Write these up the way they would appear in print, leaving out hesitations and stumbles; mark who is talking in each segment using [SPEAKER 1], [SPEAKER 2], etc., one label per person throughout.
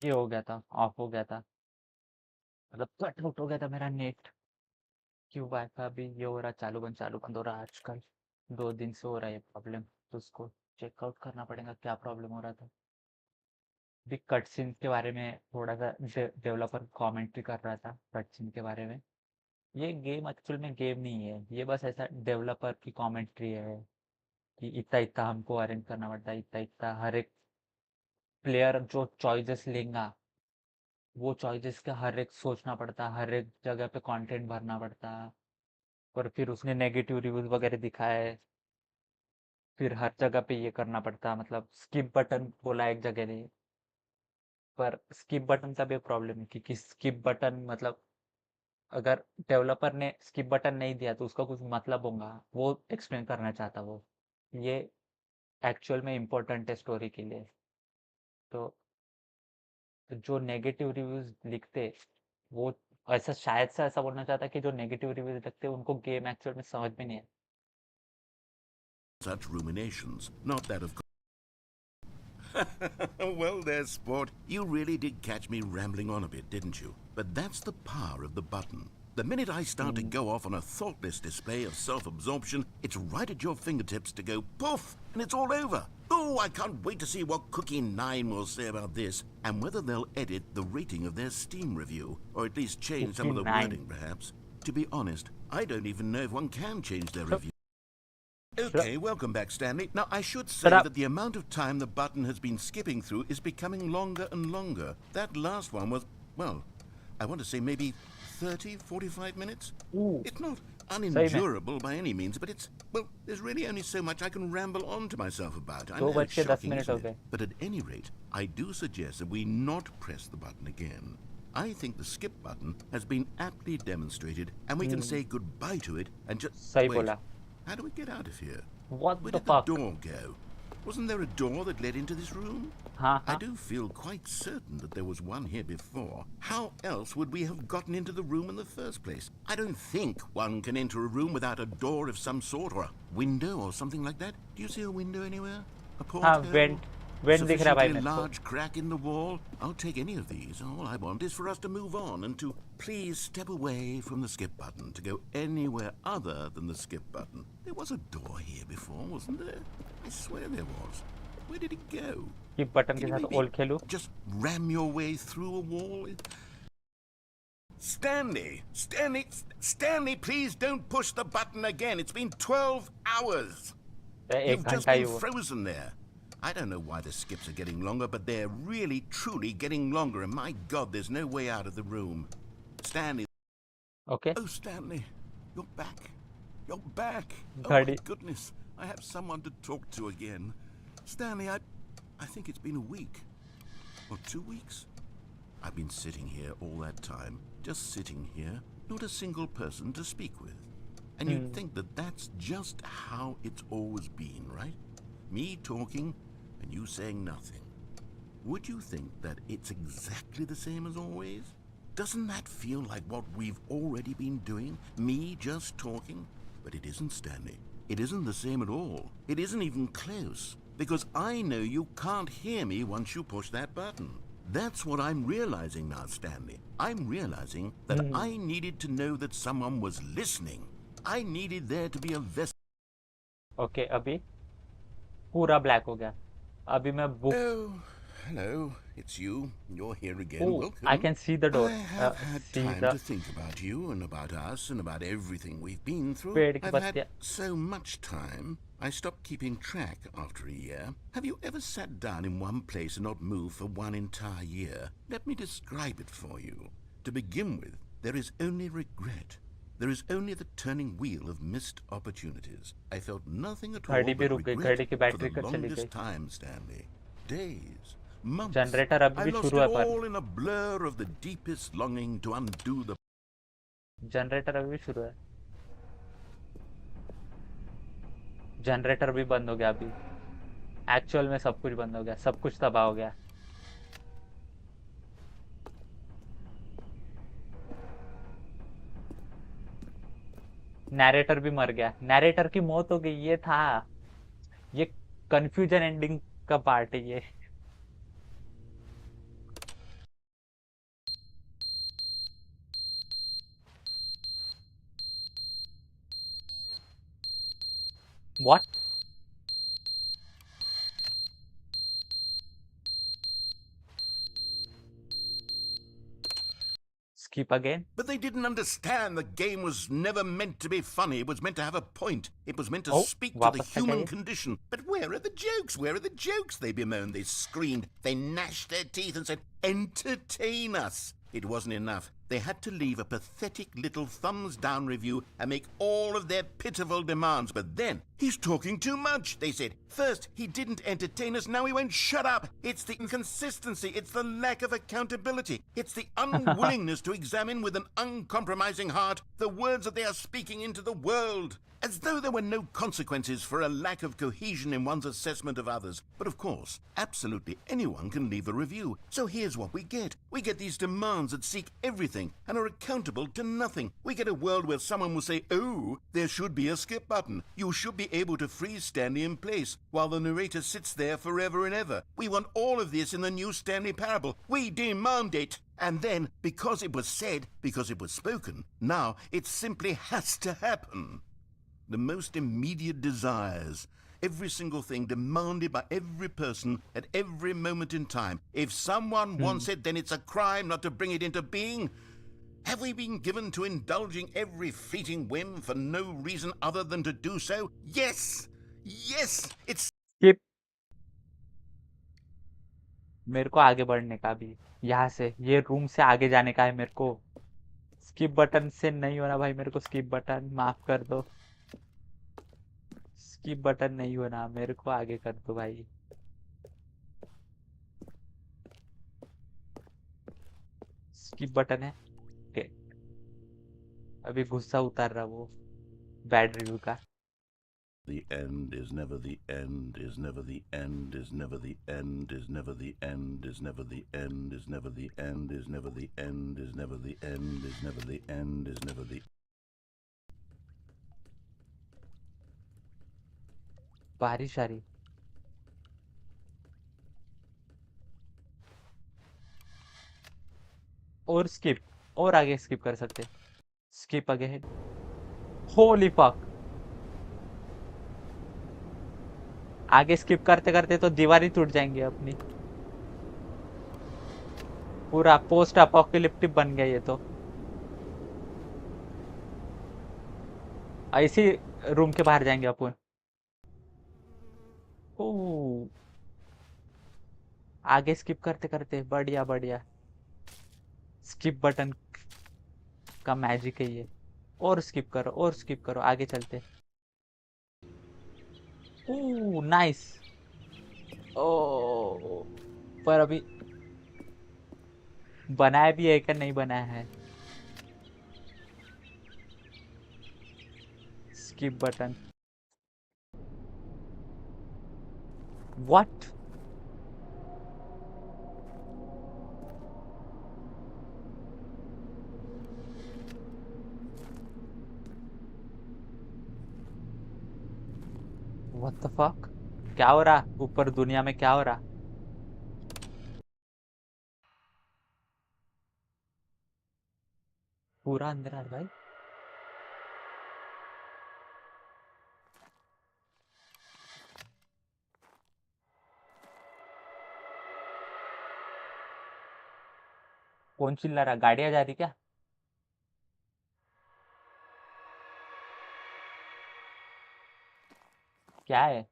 [SPEAKER 1] ये हो गया था, ऑफ हो गया था, मतलब कट आउट हो गया था मेरा नेट। क्यों वाईफाई अभी ये हो रहा, चालू बंद हो रहा है आजकल। 2 दिन से हो रहा है ये प्रॉब्लम, तो उसको चेकआउट करना पड़ेगा क्या प्रॉब्लम हो रहा था। भी कट सीन के बारे में थोड़ा सा डेवलपर कमेंट्री कर रहा था कट सीन के बारे में। ये गेम एक्चुअल में गेम नहीं है, ये बस ऐसा डेवलपर की कमेंट्री है कि इतना इतना हमको अरेंज करना पड़ता है, इतना इतना हर एक प्लेयर जो चॉइसेस लेगा वो चॉइसेस का हर एक सोचना पड़ता, हर एक जगह पे कंटेंट भरना पड़ता। और फिर उसने नेगेटिव रिव्यूज वगैरह दिखाए, फिर हर जगह पे ये करना पड़ता, मतलब स्किप बटन बोला एक जगह ने। पर स्किप बटन का भी प्रॉब्लम है क्योंकि स्किप बटन मतलब अगर डेवलपर ने स्किप बटन नहीं दिया तो उसका कुछ मतलब होगा, वो एक्सप्लेन करना चाहता वो। ये एक्चुअल में इम्पोर्टेंट है स्टोरी के लिए। तो जो नेगेटिव रिव्यूज लिखते वो ऐसा शायद से ऐसा बोलना चाहता कि जो नेगेटिव रिव्यूज लिखते उनको गेम एक्चुअल में समझ में नहीं है।
[SPEAKER 2] Such ruminations, not that of. Well, there, sport. You really did catch me rambling on a bit, didn't you? But that's the power of the button. The minute I start to go off on a thoughtless display of self-absorption, it's right at your fingertips to go poof, and it's all over. Oh, I can't wait to see what Cookie9 will say about this, and whether they'll edit the rating of their Steam review, or at least change some of the
[SPEAKER 1] 59
[SPEAKER 2] wording, perhaps. To be honest, I don't even know if one can change their
[SPEAKER 1] Shut
[SPEAKER 2] review.
[SPEAKER 1] shut
[SPEAKER 2] Okay, welcome back, Stanley. Now, I should
[SPEAKER 1] shut
[SPEAKER 2] say
[SPEAKER 1] up.
[SPEAKER 2] that the amount of time the button has been skipping through is becoming longer and longer. That last one was, well, I want to say maybe 30, 45 minutes?
[SPEAKER 1] Ooh,
[SPEAKER 2] It's not
[SPEAKER 1] सही में
[SPEAKER 2] unendurable by any means, but it's, well, there's really only so much I can ramble on to myself about. I
[SPEAKER 1] दो
[SPEAKER 2] know,
[SPEAKER 1] बज
[SPEAKER 2] it's
[SPEAKER 1] के दस
[SPEAKER 2] shocking,
[SPEAKER 1] minute
[SPEAKER 2] isn't
[SPEAKER 1] हो
[SPEAKER 2] it?
[SPEAKER 1] गए
[SPEAKER 2] But at any rate, I do suggest that we not press the button again. I think the skip button has been aptly demonstrated, and we can say goodbye to it and just...
[SPEAKER 1] सही
[SPEAKER 2] Wait,
[SPEAKER 1] बोला।
[SPEAKER 2] how do we get out of here?
[SPEAKER 1] What
[SPEAKER 2] Where
[SPEAKER 1] the
[SPEAKER 2] did the
[SPEAKER 1] fuck?
[SPEAKER 2] door go? Wasn't there a door that led into this room?
[SPEAKER 1] हाँ
[SPEAKER 2] I
[SPEAKER 1] हाँ।
[SPEAKER 2] do feel quite certain that there was one here before. How else would we have gotten into the room in the first place? I don't think one can enter a room without a door of some sort or a window or something like that. Do you see a window anywhere? A
[SPEAKER 1] हाँ,
[SPEAKER 2] porthole?
[SPEAKER 1] Went
[SPEAKER 2] A
[SPEAKER 1] went दिख रहा है भाई
[SPEAKER 2] sufficiently
[SPEAKER 1] मेरे को।
[SPEAKER 2] large crack in the wall? I'll take any of these. All I want is for us to move on and to please step away from the skip button to go anywhere other than the skip button. There was a door here before, wasn't there? I swear there was. Where did it go?
[SPEAKER 1] कि button
[SPEAKER 2] Can
[SPEAKER 1] के
[SPEAKER 2] you
[SPEAKER 1] साथ
[SPEAKER 2] maybe
[SPEAKER 1] all खेलूं?
[SPEAKER 2] just ram your way through a wall? Stanley! Stanley! Stanley, please don't push the button again. It's been 12 hours.
[SPEAKER 1] एक
[SPEAKER 2] You've just
[SPEAKER 1] घंटा ही
[SPEAKER 2] been
[SPEAKER 1] हुआ।
[SPEAKER 2] frozen there. I don't know why the skips are getting longer, but they're really, truly getting longer, and my God, there's no way out of the room. Stanley.
[SPEAKER 1] Okay.
[SPEAKER 2] Oh, Stanley, you're back. You're back. Oh, my
[SPEAKER 1] घड़ी
[SPEAKER 2] goodness. I have someone to talk to again. Stanley, I think it's been a week. Or 2 weeks. I've been sitting here all that time, just sitting here, not a single person to speak with. And you'd think that that's just how it's always been, right? Me talking and you saying nothing. Would you think that it's exactly the same as always? Doesn't that feel like what we've already been doing? Me just talking? But it isn't, Stanley. It isn't the same at all. It isn't even close. Because I know you can't hear me once you push that button. That's what I'm realizing now, Stanley. I'm realizing that I needed to know that someone was listening. I needed there to be a vessel.
[SPEAKER 1] Okay. अभी पूरा black हो गया। अभी मैं book.
[SPEAKER 2] Oh, hello. It's you. You're here again.
[SPEAKER 1] Oh, I
[SPEAKER 2] Welcome.
[SPEAKER 1] Can see the
[SPEAKER 2] I
[SPEAKER 1] door.
[SPEAKER 2] have had
[SPEAKER 1] see
[SPEAKER 2] time
[SPEAKER 1] the
[SPEAKER 2] to think about you and about us and about everything we've been through.
[SPEAKER 1] पेड़ की
[SPEAKER 2] I've had
[SPEAKER 1] पत्तियां।
[SPEAKER 2] so much time, I stopped keeping track after a year. Have you ever sat down in one place and not moved for one entire year? Let me describe it for you. To begin with, there is only regret. There is only the turning wheel of missed opportunities. I felt nothing at all
[SPEAKER 1] घड़ी भी
[SPEAKER 2] but
[SPEAKER 1] रुक गई,
[SPEAKER 2] regret
[SPEAKER 1] घड़ी की
[SPEAKER 2] for the
[SPEAKER 1] battery कब चली गई?
[SPEAKER 2] longest time, Stanley. Days, months.
[SPEAKER 1] Generator अभी
[SPEAKER 2] I
[SPEAKER 1] भी
[SPEAKER 2] lost
[SPEAKER 1] शुरू
[SPEAKER 2] it
[SPEAKER 1] है पर।
[SPEAKER 2] all in a blur of the deepest longing to undo the...
[SPEAKER 1] generator अभी भी शुरू है। जनरेटर भी बंद हो गया अभी। एक्चुअल में सब कुछ बंद हो गया, सब कुछ तबाह हो गया। नैरेटर भी मर गया, नैरेटर की मौत हो गई, ये था। ये कंफ्यूजन एंडिंग का पार्ट है ये। What? Skip again?
[SPEAKER 2] But they didn't understand the game was never meant to be funny. It was meant to have a point. It was meant to
[SPEAKER 1] oh
[SPEAKER 2] speak to the
[SPEAKER 1] वापस आ
[SPEAKER 2] human
[SPEAKER 1] जाइए।
[SPEAKER 2] condition. But where are the jokes? Where are the jokes? They bemoaned, they screamed, they gnashed their teeth and said, entertain us. It wasn't enough. They had to leave a pathetic little thumbs down review and make all of their pitiful demands. But then, he's talking too much, they said. First, he didn't entertain us, now he won't shut up. It's the inconsistency, it's the lack of accountability, it's the unwillingness to examine with an uncompromising heart the words that they are speaking into the world. As though there were no consequences for a lack of cohesion in one's assessment of others. But of course, absolutely anyone can leave a review. So here's what we get. We get these demands that seek everything and are accountable to nothing. We get a world where someone will say, oh, there should be a skip button. You should be able to freeze Stanley in place while the narrator sits there forever and ever. We want all of this in the new Stanley Parable. We demand it. And then, because it was said, because it was spoken, now it simply has to happen. The most immediate desires, every single thing demanded by every person at every moment in time. If someone wants it, then it's a crime not to bring it into being. Have we been given to indulging every fleeting whim for no reason other than to do so? Yes! Yes! It's
[SPEAKER 1] skip. मेरे को आगे बढ़ने का भी, यहाँ से ये room से आगे जाने का है मेरे को। स्किप बटन से नहीं होना भाई, मेरे को स्किप बटन माफ कर दो। स्किप बटन नहीं होना, मेरे को आगे कर दो भाई। स्किप बटन है। ओके, अभी गुस्सा उतार रहा वो बैड रिव्यू का।
[SPEAKER 2] the end is never the end, is never the end, is never the end, is never the end, is never the end, is never the end, is never the end, is never the end, is never the end, is never the
[SPEAKER 1] बारिश आ रही। और skip, और आगे skip कर सकते। Skip again. Holy fuck, आगे skip करते करते तो दीवार ही टूट जाएंगे अपनी। पूरा पोस्ट अपोकलिप्टिक बन गया ये तो। ऐसी रूम के बाहर जाएंगे अपन। ओ, आगे स्किप करते करते बढ़िया बढ़िया। स्किप बटन का मैजिक है ये। और स्किप करो, और स्किप करो, आगे चलते। ओ नाइस। ओ, पर अभी बनाया भी है क्या नहीं बनाया है? Skip button. What? What the fuck? क्या हो रहा ऊपर दुनिया में, क्या हो रहा? पूरा अंदर आ भाई। कौन चिल्ला रहा? गाड़ियां जा रही क्या? क्या है?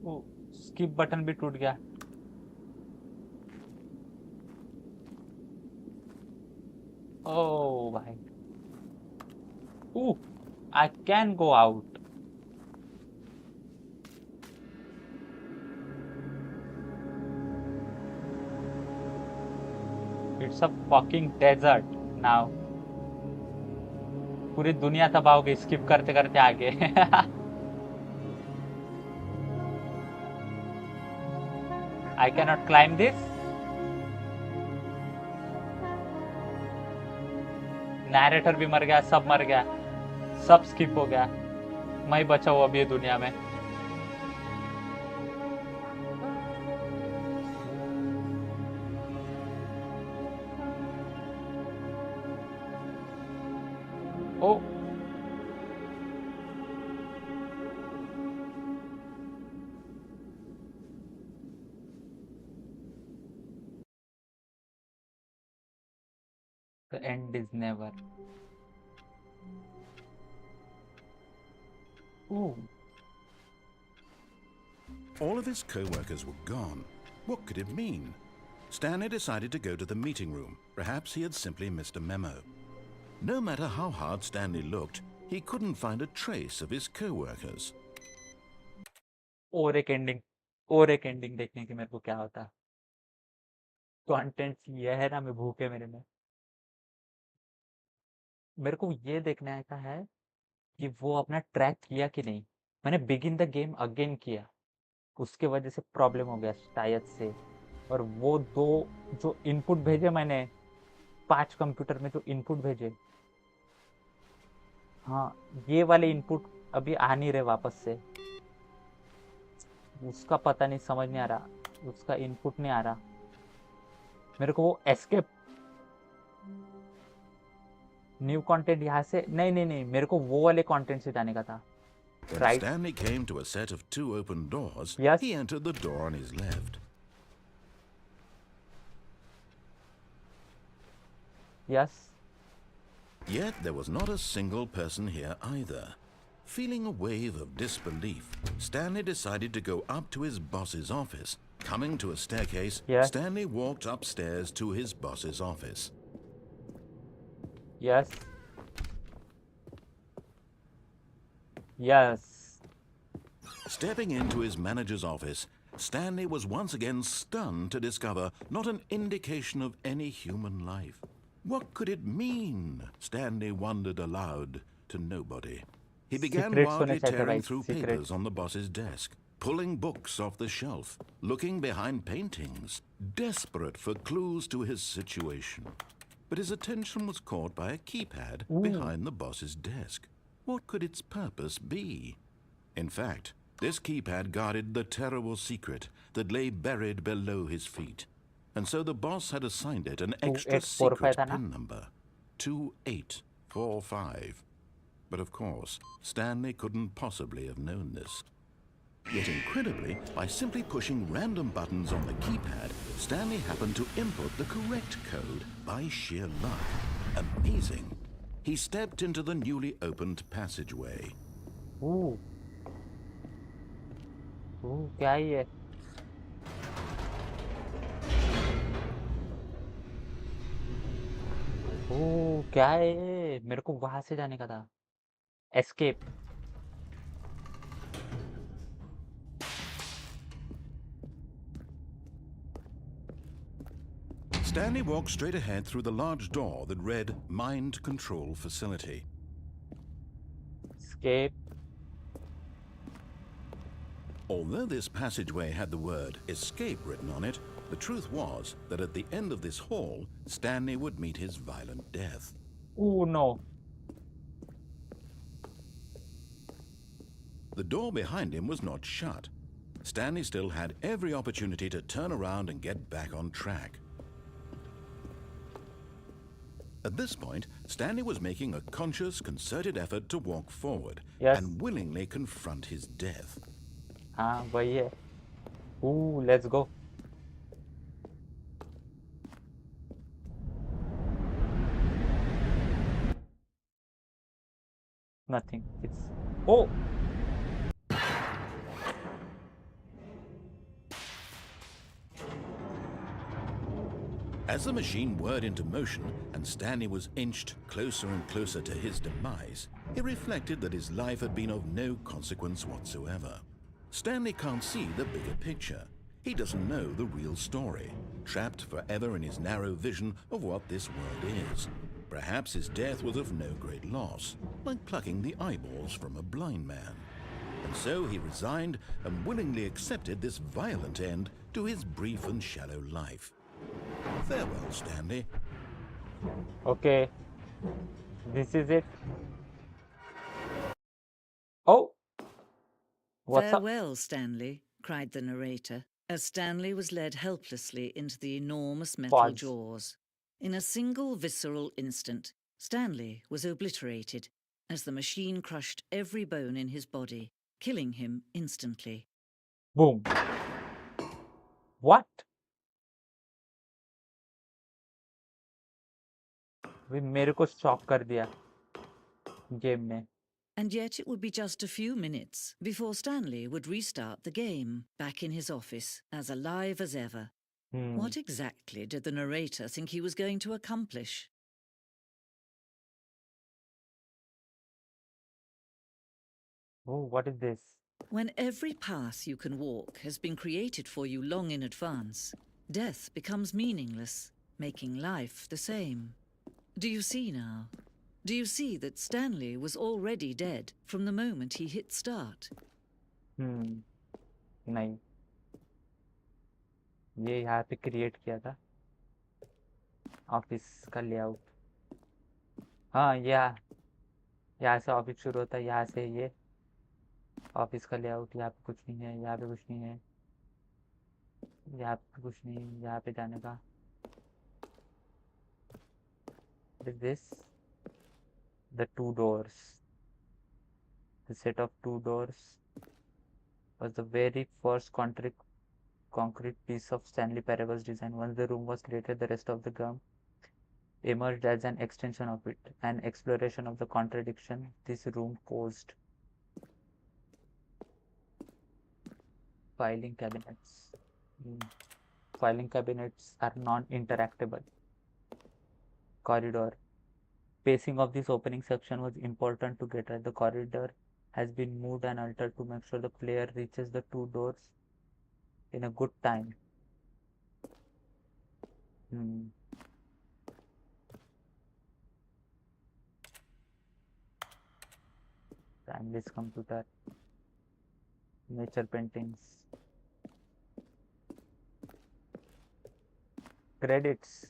[SPEAKER 1] वो स्किप बटन भी टूट गया। ओ भाई, I can go out. It's a fucking desert now. पूरी दुनिया तबाह हो गई स्किप करते करते आगे। I cannot climb this. Narrator भी मर गया, सब मर गया, सब स्किप हो गया। मैं ही बचा हूँ अभी ये दुनिया में। The end is never. Ooh.
[SPEAKER 2] All of his co-workers were gone. What could it mean? Stanley decided to go to the meeting room. Perhaps he had simply missed a memo. No matter how hard Stanley looked, he couldn't find a trace of his co-workers.
[SPEAKER 1] और एक ending देखने की मेरे को क्या होता। Content ये है ना, मैं भूखे मेरे को ये देखना का है कि वो अपना ट्रैक किया कि नहीं। मैंने बिगिन द गेम अगेन किया, उसके वजह से प्रॉब्लम हो गया शायद से। और वो दो जो इनपुट भेजे मैंने 5 कंप्यूटर में जो इनपुट भेजे, हाँ ये वाले इनपुट अभी आ नहीं रहे वापस से। उसका पता नहीं, समझ नहीं आ रहा, उसका इनपुट नहीं आ रहा मेरे को। वो एस्केप न्यू कंटेंट यहाँ से नहीं, मेरे को वो वाले कंटेंट से जाने का था।
[SPEAKER 2] When
[SPEAKER 1] Right.
[SPEAKER 2] Stanley came to a set of 2 open doors,
[SPEAKER 1] Yes.
[SPEAKER 2] he entered the door on his left.
[SPEAKER 1] Yes
[SPEAKER 2] Yet there was not a single person here either. Feeling a wave of disbelief, Stanley decided to go up to his boss's office. Coming to a staircase,
[SPEAKER 1] Yeah.
[SPEAKER 2] Stanley walked upstairs to his boss's office.
[SPEAKER 1] Yes yes
[SPEAKER 2] Stepping into his manager's office, Stanley was once again stunned to discover not an indication of any human life. What could it mean? Stanley wondered aloud to nobody. He began
[SPEAKER 1] Secrets
[SPEAKER 2] wildly
[SPEAKER 1] होने चाहिए
[SPEAKER 2] tearing
[SPEAKER 1] भाई,
[SPEAKER 2] through
[SPEAKER 1] secrets.
[SPEAKER 2] papers on the boss's desk, pulling books off the shelf, looking behind paintings, desperate for clues to his situation. But his attention was caught by a keypad behind the boss's desk. What could its purpose be? In fact, this keypad guarded the terrible secret that lay buried below his feet. And so the boss had assigned it an extra
[SPEAKER 1] 2845
[SPEAKER 2] secret
[SPEAKER 1] था ना?
[SPEAKER 2] pin number, 2845. But of course, Stanley couldn't possibly have known this. Yet incredibly, by simply pushing random buttons on the keypad, Stanley happened to input the correct code by sheer luck. Amazing. He stepped into the newly opened passageway.
[SPEAKER 1] ओह क्या ही है? ओह क्या है ये? मेरे को वहां से जाने का था। Escape.
[SPEAKER 2] Stanley walked straight ahead through the large door that read Mind Control Facility.
[SPEAKER 1] Escape.
[SPEAKER 2] Although this passageway had the word escape written on it, the truth was that at the end of this hall, Stanley would meet his violent death.
[SPEAKER 1] Oh no.
[SPEAKER 2] The door behind him was not shut. Stanley still had every opportunity to turn around and get back on track. At this point, Stanley was making a conscious, concerted effort to walk forward
[SPEAKER 1] Yes.
[SPEAKER 2] and willingly confront his death.
[SPEAKER 1] हाँ वही है। ओह let's go. Nothing it's oh
[SPEAKER 2] As the machine whirred into motion and Stanley was inched closer and closer to his demise, he reflected that his life had been of no consequence whatsoever. Stanley can't see the bigger picture. He doesn't know the real story, trapped forever in his narrow vision of what this world is. Perhaps his death was of no great loss, like plucking the eyeballs from a blind man. And so he resigned and willingly accepted this violent end to his brief and shallow life. Farewell, Stanley.
[SPEAKER 1] Okay, this is it. Oh, what's up?
[SPEAKER 3] Farewell, Stanley, cried the narrator, as Stanley was led helplessly into the enormous metal
[SPEAKER 1] Pause.
[SPEAKER 3] jaws. In a single visceral instant, Stanley was obliterated as the machine crushed every bone in his body, killing him instantly.
[SPEAKER 1] Boom. What? वे मेरे को shock कर दिया game ने।
[SPEAKER 3] And yet it would be just a few minutes before Stanley would restart the game, back in his office, as alive as ever. What exactly did the narrator think he was going to accomplish?
[SPEAKER 1] Oh, what is this?
[SPEAKER 3] When every path you can walk has been created for you long in advance, death becomes meaningless, making life the same. Do you see now? Do you see that Stanley was already dead from the moment he hit start?
[SPEAKER 1] नहीं, ये यहाँ पे create किया था office का layout. हाँ, यहाँ से ऑफिस शुरू होता है, यहाँ से ये ऑफिस का लेआउट। यहाँ पे कुछ नहीं है, यहाँ पे कुछ नहीं है, यहाँ पे कुछ नहीं, यहाँ पे जाने का। This the two doors. The set of two doors was the very first concrete piece of Stanley Parable's design. Once the room was created, the rest of the game emerged as an extension of it, an exploration of the contradiction this room posed. Filing cabinets. Filing cabinets are non-interactable. Corridor. Pacing of this opening section was important to get right. The corridor has been moved and altered to make sure the player reaches the two doors in a good time. Timeless computer, nature paintings, credits,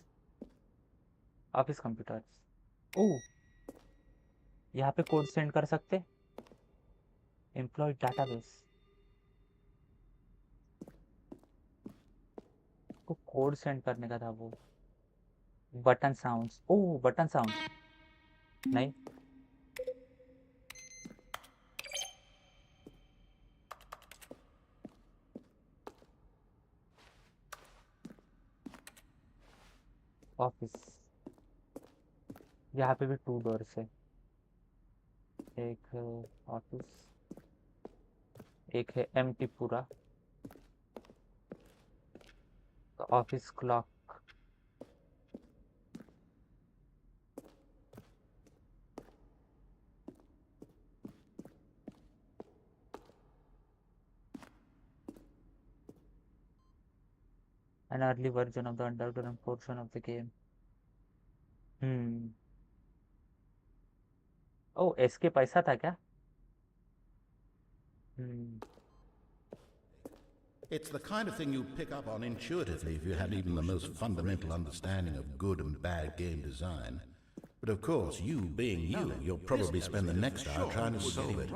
[SPEAKER 1] office computers. ओह, यहाँ पे code send कर सकते, employ database को code send करने का था वो। Button sounds, ओह button sound नहीं, ऑफिस। यहाँ पे भी टू डोर्स है, एक ऑफिस, एक है एम्प्टी पूरा। Office clock, an early version of the underground portion of the game. ओ एसके पैसा था क्या?
[SPEAKER 2] It's the kind of thing you'd pick up on intuitively if you had even the most fundamental understanding of good and bad game design. But of course, you being you, you'll probably spend the next hour trying to solve it.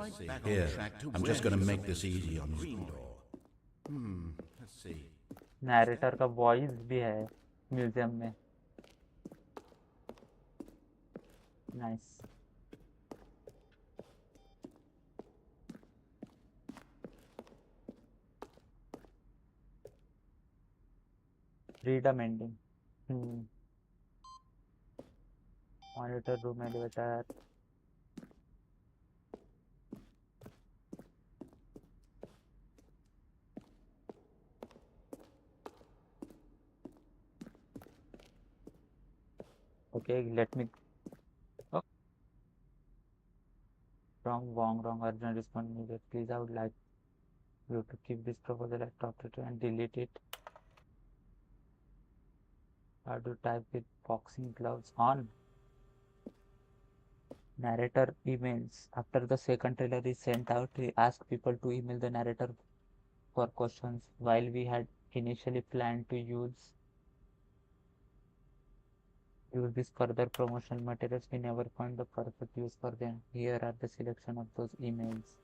[SPEAKER 2] Here, I'm just going to make this easy on you. Let's see.
[SPEAKER 1] Narrator का voice भी है museum में। Nice. Freedom ending. Monitor room elevator, okay, let me, oh, wrong, urgent respond needed. Please, I would like you to keep this proposal at top tier and delete it. How to type with boxing gloves on? Narrator emails. After the second trailer is sent out, we asked people to email the narrator for questions. While we had initially planned to use these further promotional materials, we never found the perfect use for them. Here are the selection of those emails.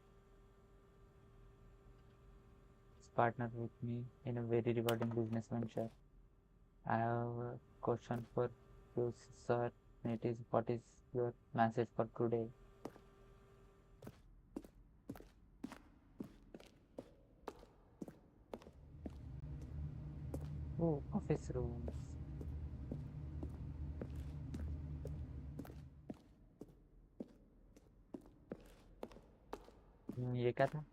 [SPEAKER 1] Partner with me in a very rewarding business venture. I have a question for you, sir. It is, what is your message for today? Oh, office rooms. ये क्या था?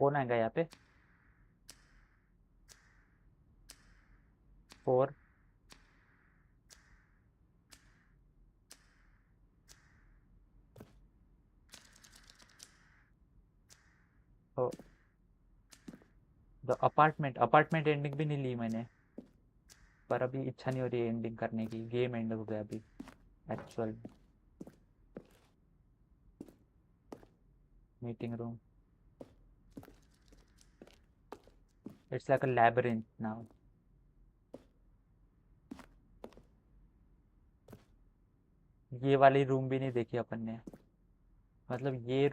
[SPEAKER 1] कौन आएगा यहाँ पे? 4। तो the apartment ending भी नहीं ली मैंने, पर अभी इच्छा नहीं हो रही है एंडिंग करने की। गेम एंड हो गया अभी actual. Meeting room, it's like a labyrinth now. ये वाली रूम भी नहीं देखी अपन ने, मतलब ये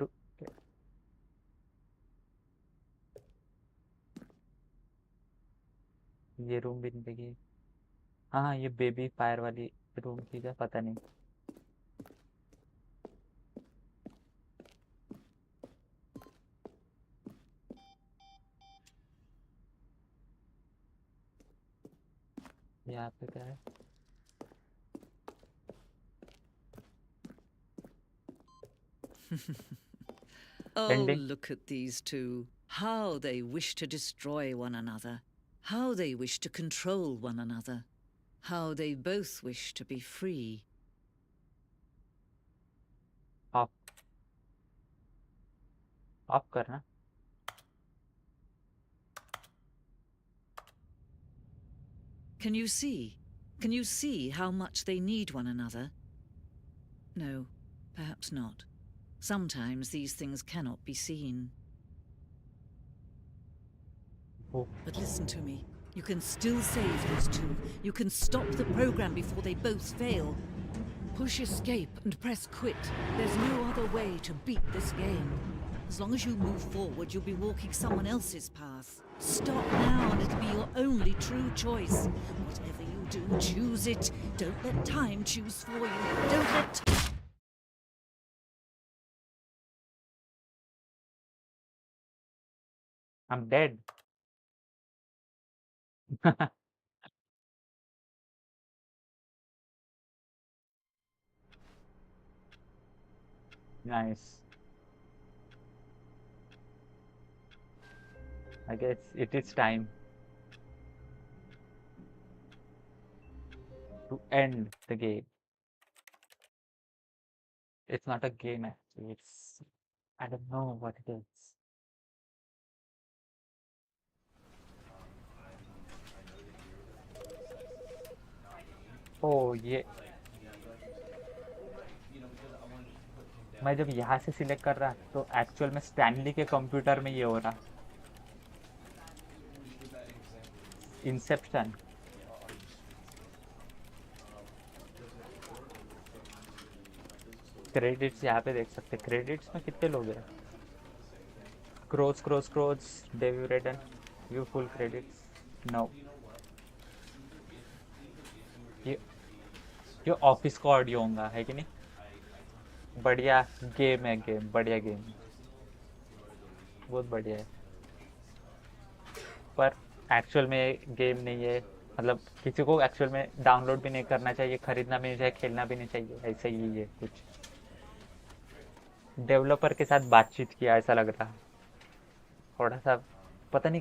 [SPEAKER 1] रूम भी नहीं देखी। हाँ हाँ, ये बेबी फायर वाली रूम थी क्या, पता नहीं। यहाँ पे क्या है?
[SPEAKER 3] Oh,
[SPEAKER 1] ending.
[SPEAKER 3] look at these two. How they wish to destroy one another. How they wish to control one another. How they both wish to be free.
[SPEAKER 1] Of of करना।
[SPEAKER 3] Can you see? Can you see how much they need one another? No, perhaps not. Sometimes these things cannot be seen.
[SPEAKER 1] वो
[SPEAKER 3] But listen to me. You can still save these two. You can stop the program before they both fail. Push escape and press quit. There's no other way to beat this game. As long as you move forward, you'll be walking someone else's path. Stop now and it'll be your only true choice. Whatever you do, choose it. Don't let time choose for you. Don't let...
[SPEAKER 1] I am dead. Nice. I guess it is time to end the game. It's not a game actually, it's, I don't know what it is. Oh yeah, मैं जब यहाँ से select कर रहा तो actual में Stanley के computer में ये हो रहा। इंसेप्शन। क्रेडिट्स यहाँ पे देख सकते, क्रेडिट्स में कितने लोग हैं? क्रोज डेव्यू रेडन, व्यू फुल क्रेडिट्स। नो, ये ये ऑफिस का ऑडियो होगा, है कि नहीं? बढ़िया गेम है, गेम बढ़िया गेम, बहुत बढ़िया है। पर एक्चुअल में गेम नहीं है, मतलब किसी को एक्चुअल में डाउनलोड भी नहीं करना चाहिए, खरीदना भी नहीं चाहिए, खेलना भी नहीं चाहिए, ऐसा ही है कुछ। डेवलपर के साथ बातचीत किया ऐसा लग रहा, थोड़ा सा, पता नहीं।